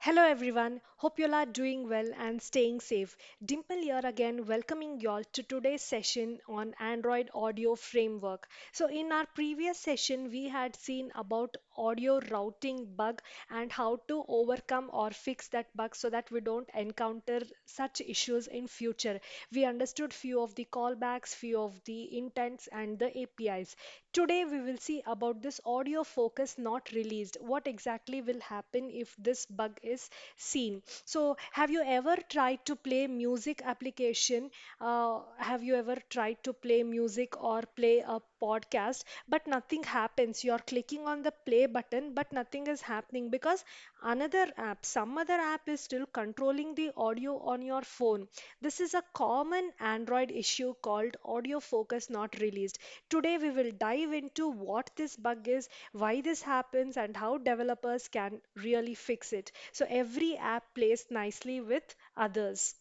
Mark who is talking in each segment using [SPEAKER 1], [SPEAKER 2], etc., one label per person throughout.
[SPEAKER 1] Hello everyone, hope you all are doing well and staying safe. Dimple here again, welcoming you all to today's session on Android Audio Framework. So, in our previous session, we had seen about audio routing bug and how to overcome or fix that bug so that we don't encounter such issues in future. We understood few of the callbacks, few of the intents and the APIs. Today we will see about this audio focus not released. What exactly will happen if this bug is seen? So, have you ever tried to play music application? Have you ever tried to play music or play a podcast, but nothing happens? You're clicking on the play button, but nothing is happening because another app, some other app is still controlling the audio on your phone. This is a common Android issue called audio focus not released. Today, we will dive into what this bug is, why this happens, and how developers can really fix it. So, every app plays nicely with others.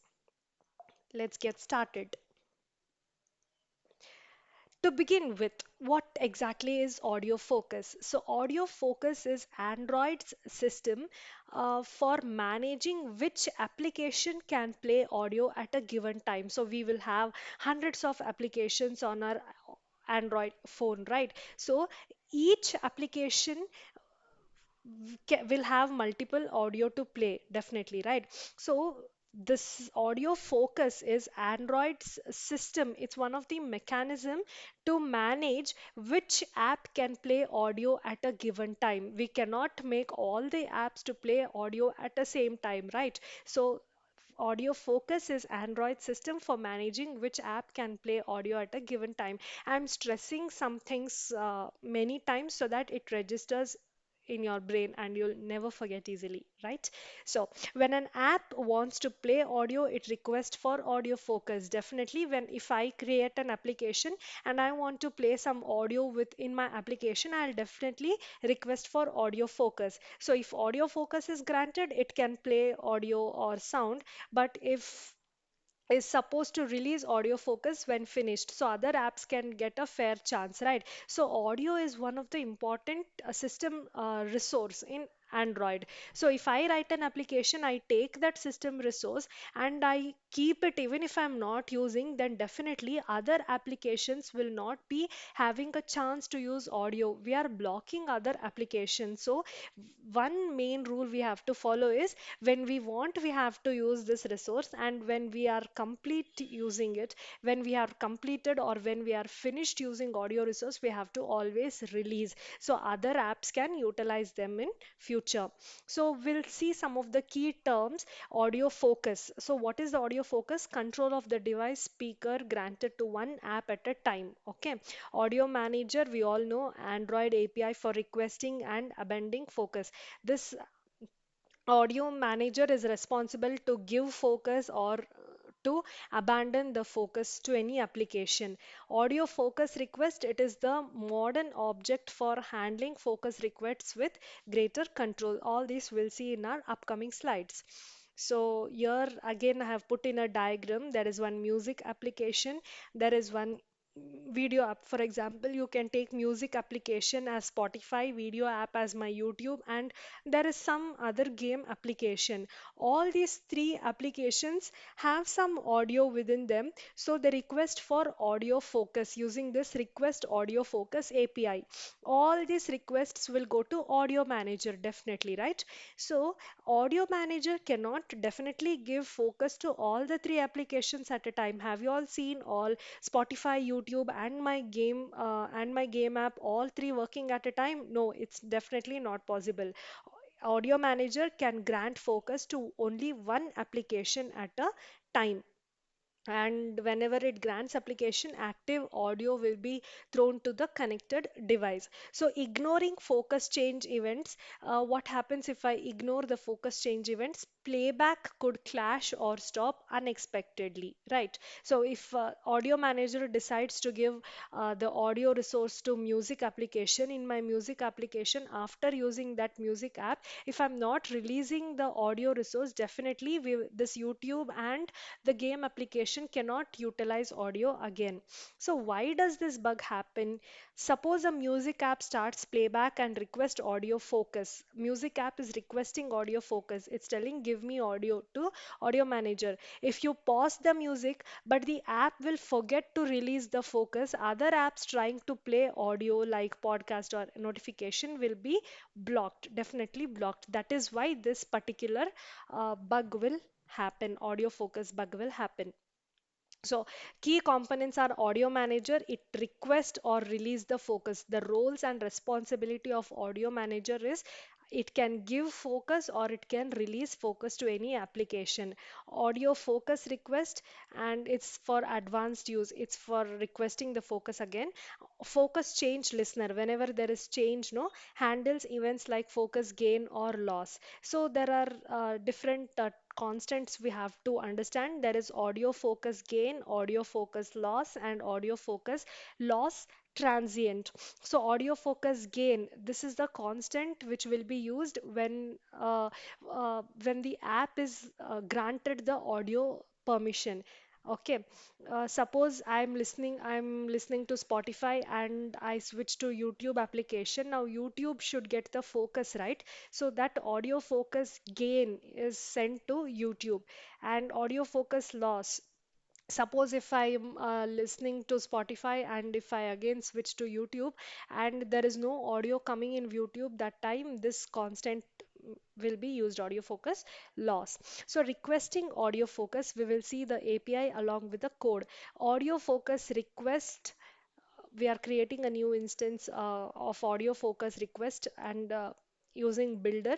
[SPEAKER 1] Let's get started. To begin with, what exactly is audio focus? So, audio focus is Android's system for managing which application can play audio at a given time. So, we will have hundreds of applications on our Android phone, right? So, each application will have multiple audio to play, definitely, right? So this audio focus is Android's system. It's one of the mechanism to manage which app can play audio at a given time. We cannot make all the apps to play audio at the same time, right? So audio focus is Android system for managing which app can play audio at a given time. I'm stressing some things many times so that it registers in your brain and you'll never forget easily, right? So when an app wants to play audio, it requests for audio focus. Definitely, when if I create an application and I want to play some audio within my application, I'll definitely request for audio focus. So if audio focus is granted, it can play audio or sound, but if is supposed to release audio focus when finished so other apps can get a fair chance, right? So audio is one of the important system resource in Android. So if I write an application, I take that system resource and I keep it. Even if I'm not using, then definitely other applications will not be having a chance to use audio. We are blocking other applications. So one main rule we have to follow is when we want, we have to use this resource, and when we are complete using it, when we are completed or when we are finished using audio resource, we have to always release so other apps can utilize them in future. So we'll see some of the key terms. Audio focus. So what is the audio focus? Control of the device speaker granted to one app at a time. Okay. Audio manager, we all know Android API for requesting and abandoning focus. This audio manager is responsible to give focus or to abandon the focus to any application. Audio focus request, it is the modern object for handling focus requests with greater control. All this we'll see in our upcoming slides. So here again I have put in a diagram. There is one music application, there is one video app. For example, you can take music application as Spotify, video app as my YouTube, and there is some other game application. All these three applications have some audio within them, so the request for audio focus using this request audio focus API, all these requests will go to audio manager, definitely, right? So audio manager cannot definitely give focus to all the three applications at a time. Have you all seen all Spotify, YouTube, and my game app, all three working at a time? No, it's definitely not possible. Audio Manager can grant focus to only one application at a time, and whenever it grants application, active audio will be thrown to the connected device. So ignoring focus change events, what happens if I ignore the focus change events? Playback could clash or stop unexpectedly, right? So if audio manager decides to give the audio resource to music application, in my music application, after using that music app, if I'm not releasing the audio resource, definitely this YouTube and the game application application cannot utilize audio again. So why does this bug happen? Suppose a music app starts playback and request audio focus. Music app is requesting audio focus. It's telling give me audio to audio manager. If you pause the music, but the app will forget to release the focus, other apps trying to play audio like podcast or notification will be blocked, definitely blocked. That is why this particular bug will happen, audio focus bug will happen. So key components are audio manager. It request or release the focus. The roles and responsibility of audio manager is it can give focus or it can release focus to any application. Audio focus request, and it's for advanced use. It's for requesting the focus again. Focus change listener. Whenever there is change, no, handles events like focus gain or loss. So there are different constants we have to understand. There is audio focus gain, audio focus loss, and audio focus loss transient. So audio focus gain, this is the constant which will be used when the app is granted the audio permission. Okay, suppose I'm listening to Spotify and I switch to YouTube application. Now YouTube should get the focus, right? So that audio focus gain is sent to YouTube, and audio focus loss. Suppose if I'm listening to Spotify and if I again switch to YouTube and there is no audio coming in YouTube, that time this constant will be used, audio focus loss. So requesting audio focus, we will see the API along with the code. Audio focus request, we are creating a new instance of audio focus request and using builder,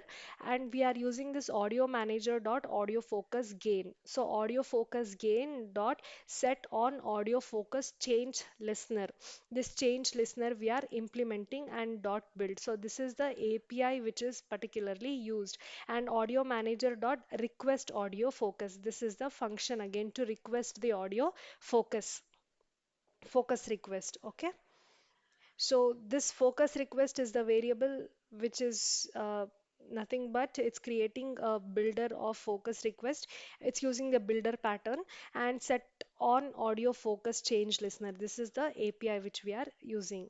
[SPEAKER 1] and we are using this audio manager dot audio focus gain. So audio focus gain dot set on audio focus change listener. This change listener we are implementing and dot build. So this is the API which is particularly used. And audio manager dot request audio focus, this is the function again to request the audio focus request. Okay, so this focus request is the variable which is nothing but it's creating a builder of focus request. It's using the builder pattern and set on audio focus change listener. This is the API which we are using.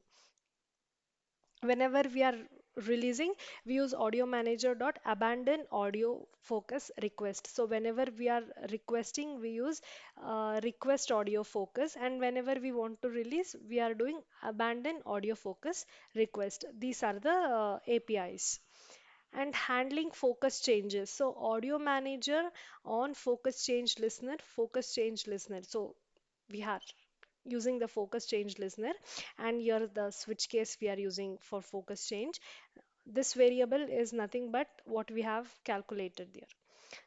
[SPEAKER 1] Whenever we are releasing, we use audio manager dot abandon audio focus request. So whenever we are requesting, we use request audio focus, and whenever we want to release, we are doing abandon audio focus request. These are the APIs. And handling focus changes, so audio manager on focus change listener. So we are using the focus change listener, and here the switch case we are using for focus change. This variable is nothing but what we have calculated there.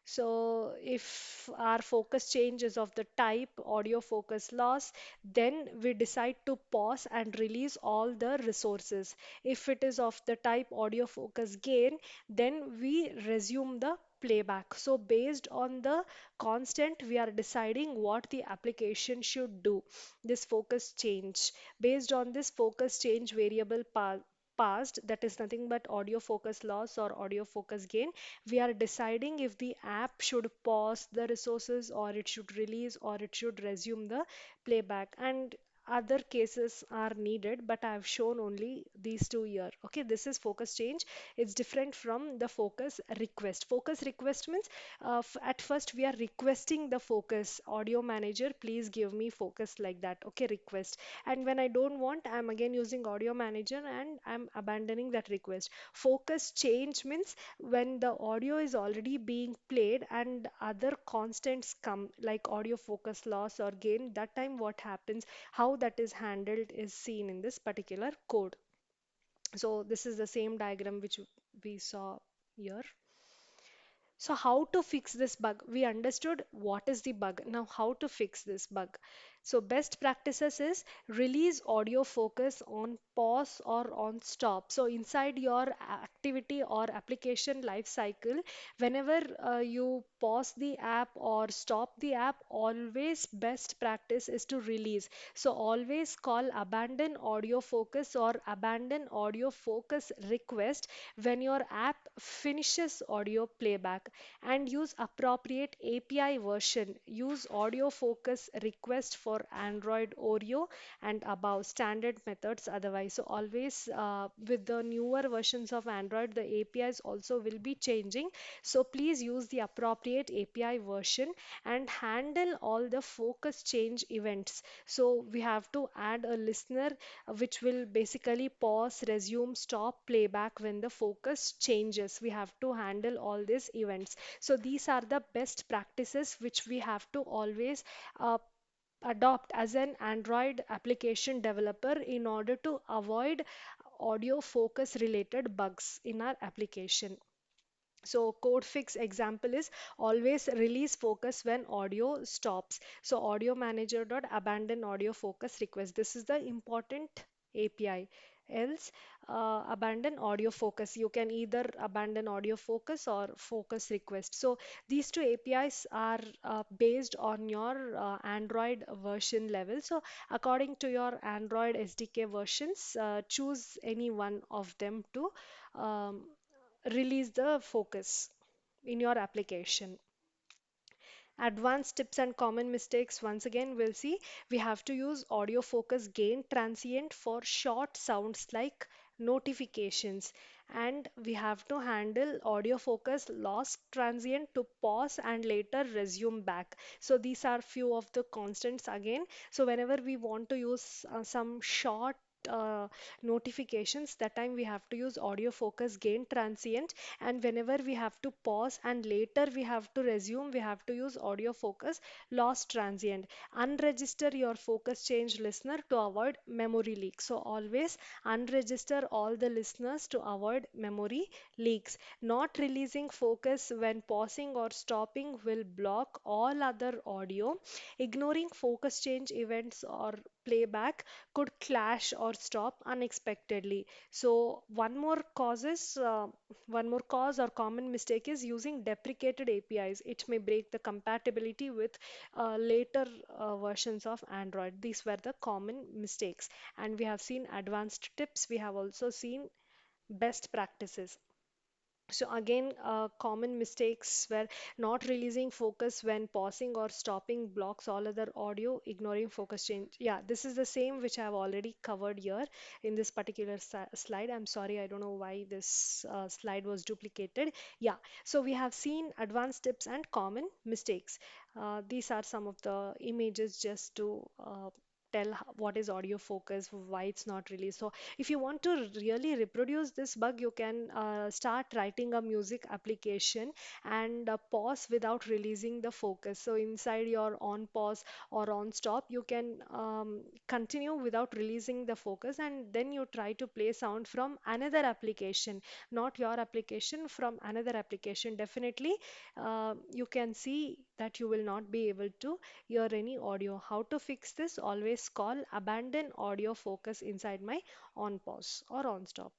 [SPEAKER 1] So if our focus change is of the type audio focus loss, then we decide to pause and release all the resources. If it is of the type audio focus gain, then we resume the playback. So based on the constant, we are deciding what the application should do. This focus change. Based on this focus change variable passed, that is nothing but audio focus loss or audio focus gain, we are deciding if the app should pause the resources or it should release or it should resume the playback. And other cases are needed, but I have shown only these two here. Okay, this is focus change. It's different from the focus request. Focus request means at first we are requesting the focus. Audio manager, please give me focus, like that. Okay, request. And when I don't want, I'm again using audio manager and I'm abandoning that request. Focus change means when the audio is already being played and other constants come like audio focus loss or gain, that time what happens, how that is handled is seen in this particular code. So this is the same diagram which we saw here. So how to fix this bug? We understood what is the bug. Now how to fix this bug? So best practices is release audio focus on pause or on stop. So inside your activity or application life cycle, whenever you pause the app or stop the app, always best practice is to release. So always call abandon audio focus or abandon audio focus request when your app finishes audio playback, and use appropriate API version. Use audio focus request for Android Oreo and above standard methods otherwise. So always with the newer versions of Android, the APIs also will be changing. So please use the appropriate API version and handle all the focus change events. So we have to add a listener which will basically pause, resume, stop playback when the focus changes. We have to handle all these events. So these are the best practices which we have to always adopt as an Android application developer in order to avoid audio focus related bugs in our application. So code fix example is always release focus when audio stops. So audio manager dot abandon audio focus request. This is the important API. Else abandon audio focus. You can either abandon audio focus or focus request. So these two APIs are based on your Android version level. So according to your Android SDK versions, choose any one of them to um, release the focus in your application. Advanced tips and common mistakes. Once again, we'll see we have to use audio focus gain transient for short sounds like notifications, and we have to handle audio focus loss transient to pause and later resume back. So these are few of the constants again. So whenever we want to use some short uh, notifications, that time we have to use audio focus gain transient, and whenever we have to pause and later we have to resume, we have to use audio focus loss transient. Unregister your focus change listener to avoid memory leak. So always unregister all the listeners to avoid memory leaks. Not releasing focus when pausing or stopping will block all other audio. Ignoring focus change events or playback could clash or stop unexpectedly. So one more cause or common mistake is using deprecated APIs. It may break the compatibility with later versions of Android. These were the common mistakes. And we have seen advanced tips. We have also seen best practices. So again, common mistakes were not releasing focus when pausing or stopping blocks all other audio, ignoring focus change. Yeah, this is the same which I have already covered here in this particular slide. I'm sorry, I don't know why this slide was duplicated. Yeah, so we have seen advanced tips and common mistakes. These are some of the images just to tell what is audio focus, why it's not released. So if you want to really reproduce this bug, you can start writing a music application and pause without releasing the focus. So inside your on pause or on stop, you can continue without releasing the focus, and then you try to play sound from another application, not your application, from another application. Definitely, you can see that you will not be able to hear any audio. How to fix this? Always call abandon audio focus inside my on pause or on stop.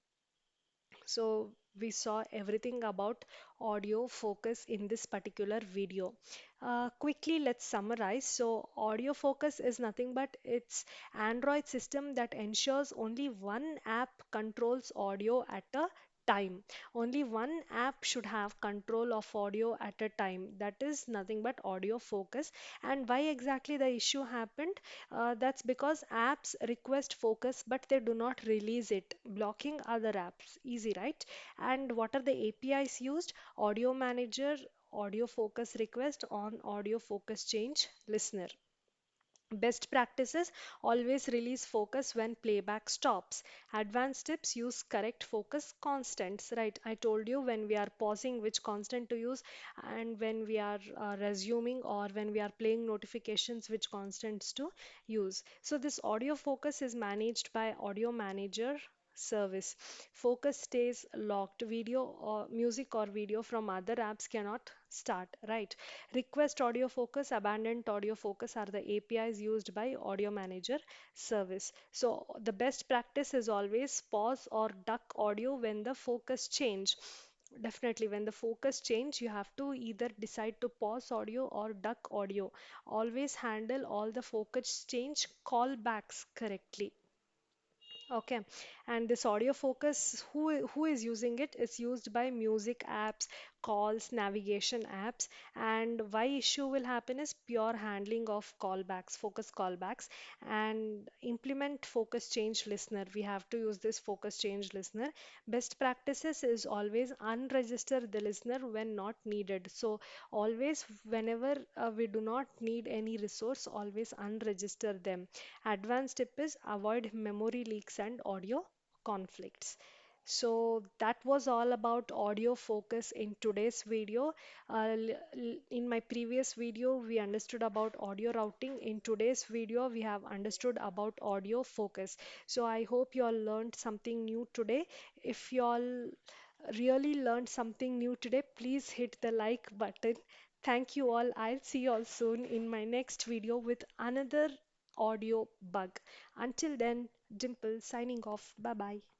[SPEAKER 1] So we saw everything about audio focus in this particular video. Quickly, let's summarize. So audio focus is nothing but it's Android system that ensures only one app controls audio at a time. Only one app should have control of audio at a time. That is nothing but audio focus. And why exactly the issue happened? That's because apps request focus but they do not release it, blocking other apps. Easy, right? And what are the APIs used? Audio Manager, Audio Focus Request on Audio Focus Change Listener. Best practices always release focus when playback stops. Advanced tips use correct focus constants. Right, I told you when we are pausing which constant to use, and when we are resuming or when we are playing notifications which constants to use. So, this audio focus is managed by Audio Manager service. Focus stays locked. Video or music or video from other apps cannot start, right? Request audio focus, abandoned audio focus are the APIs used by Audio Manager service. So the best practice is always pause or duck audio when the focus change. Definitely, when the focus change, you have to either decide to pause audio or duck audio. Always handle all the focus change callbacks correctly. Okay, and this audio focus, who is using it? It's used by music apps, calls, navigation apps, and why issue will happen is pure handling of callbacks, focus callbacks, and implement focus change listener. We have to use this focus change listener. Best practices is always unregister the listener when not needed. So always whenever we do not need any resource, always unregister them. Advanced tip is avoid memory leaks and audio conflicts. So that was all about audio focus in today's video. In my previous video, we understood about audio routing. In today's video, we have understood about audio focus. So I hope you all learned something new today. If you all really learned something new today, please hit the like button. Thank you all. I'll see you all soon in my next video with another audio bug. Until then, Dimple signing off. Bye bye.